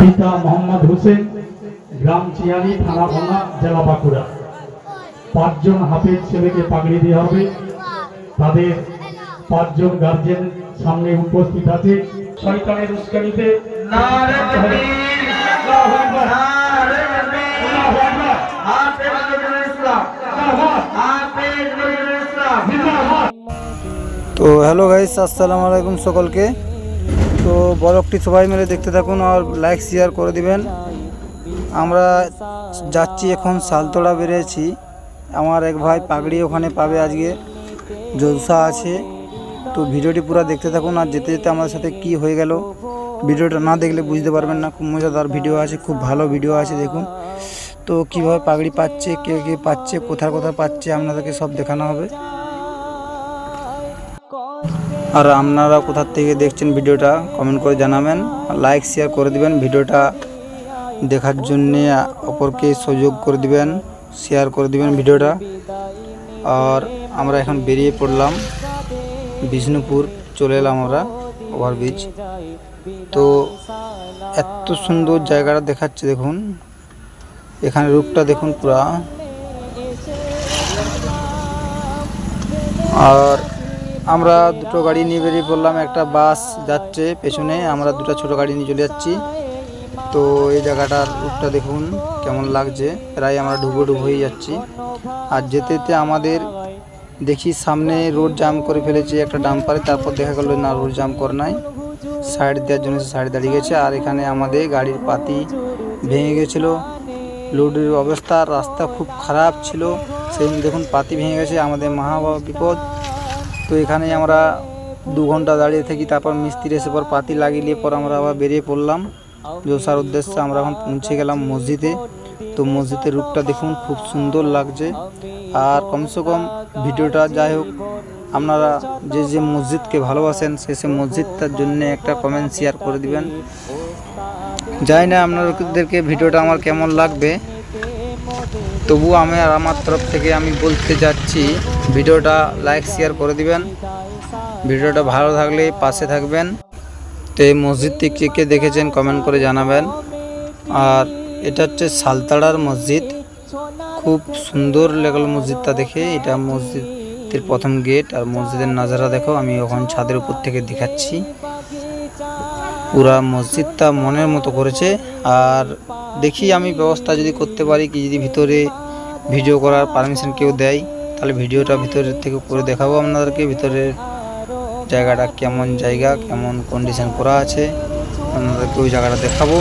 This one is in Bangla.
পিতা মোহাম্মদ হোসেন, গ্রাম চিয়ালি, থানা ভাঙা, জেলা বাঁকুড়া। 5 জন হাফেজ ছেলেকে পাগড়ি দেওয়া হবে। তাদের 5 জন গার্জেন সামনে উপস্থিত আছে। শয়তানের উস্কানিতে নারে তাকবীর, আল্লাহু আকবার, নারে তাকবীর, আল্লাহু আকবার। হাফেজ নজরুল ইসলাম জিন্দাবাদ, হাফেজ নজরুল ইসলাম জিন্দাবাদ। তো হ্যালো গাইস, আসসালামু আলাইকুম সকলকে। তো ব্লগটি সবাই মিলে দেখতে থাকুন আর লাইক শেয়ার করে দিবেন। আমরা যাচ্ছি এখন সালতোড়া বেরিয়েছি। আমার এক ভাই পাগড়ি ওখানে পাবে, আজকে জলসা আছে। তো ভিডিওটি পুরো দেখতে থাকুন আর যেতে যেতে আমাদের সাথে কি হয়ে গেল ভিডিওটা না দেখলে বুঝতে পারবেন না। খুব মজাদার ভিডিও আছে, খুব ভালো ভিডিও আছে, দেখুন। তো কীভাবে পাগড়ি পাচ্ছে, কে কে পাচ্ছে, কোথায় কোথায় পাচ্ছে, আপনাদেরকে সব দেখানো হবে। আর আপনারা কোথা থেকে দেখছেন ভিডিওটা কমেন্ট করে জানাবেন, লাইক শেয়ার করে দিবেন। ভিডিওটা দেখার জন্যে অপরকে সুযোগ করে দিবেন, শেয়ার করে দিবেন ভিডিওটা। আর আমরা এখন বেরিয়ে পড়লাম বিষ্ণুপুর, চলে এলাম আমরা ওভারব্রিজ। তো এত সুন্দর জায়গাটা দেখাচ্ছে, দেখুন এখানে রূপটা দেখুন পুরা। আর আমরা দুটো গাড়ি নিয়ে বেরিয়ে পড়লাম, একটা বাস যাচ্ছে পেছনে, আমরা দুটো ছোট গাড়ি নিয়ে চলে যাচ্ছি। তো এই জায়গাটার রূপটা দেখুন কেমন লাগছে, প্রায় আমরা ডুবো হয়ে যাচ্ছি। আর যেতে যেতে আমাদের দেখি সামনে রোড জাম করে ফেলেছে একটা ডাম্পারে, তারপর দেখা গেল না রোড জাম করে নাই, সাইড দেওয়ার জন্য সাইড দাঁড়িয়ে গেছে। আর এখানে আমাদের গাড়ির পাতি ভেঙে গেছিলো, লোডের অবস্থা, রাস্তা খুব খারাপ ছিল, সেই দেখুন পাতি ভেঙে গেছে, আমাদের মহা বিপদ। তো এখানে আমরা 2 ঘন্টা দাঁড়িয়ে থাকি, তারপর মিস্ত্রি এসে পর পাতি লাগিয়ে পর আমরা আবার বেরিয়ে পড়লাম জলসার উদ্দেশ্যে। আমরা এখন পৌঁছে গেলাম মসজিদে। তো মসজিদের রূপটা দেখুন খুব সুন্দর লাগছে। আর কমসে কম ভিডিওটা যাই হোক, আপনারা যে যে মসজিদকে ভালোবাসেন সে মসজিদটার জন্য একটা কমেন্ট শেয়ার করে দিবেন। জানি না আপনাদেরকে ভিডিওটা আমার কেমন লাগবে, তবু আমি আর আমার তরফ থেকে আমি বলতে যাচ্ছি ভিডিওটা লাইক শেয়ার করে দিবেন। ভিডিওটা ভালো লাগলে পাশে থাকবেন। তো এই মসজিদটি কে কে দেখেছেন কমেন্ট করে জানাবেন। আর এটা হচ্ছে সালতাড়ার মসজিদ, খুব সুন্দর লাগলো মসজিদটা দেখে। এটা মসজিদের প্রথম গেট, আর মসজিদের নাজারা দেখো, আমি ওখানে ছাদের উপর থেকে দেখাচ্ছি। পুরা মসজিদটা মনের মতো করেছে। আর দেখি আমি ব্যবস্থা যদি করতে পারি, কি যদি ভিতরে ভিডিও করার পারমিশন কেউ দেয়, তাহলে ভিডিওটা ভিতরের থেকে করে দেখাবো আপনাদেরকে। ভিতরের জায়গাটা কেমন জায়গা, কেমন কন্ডিশন করা আছে, আপনাদেরকে ওই জায়গাটা দেখাবো।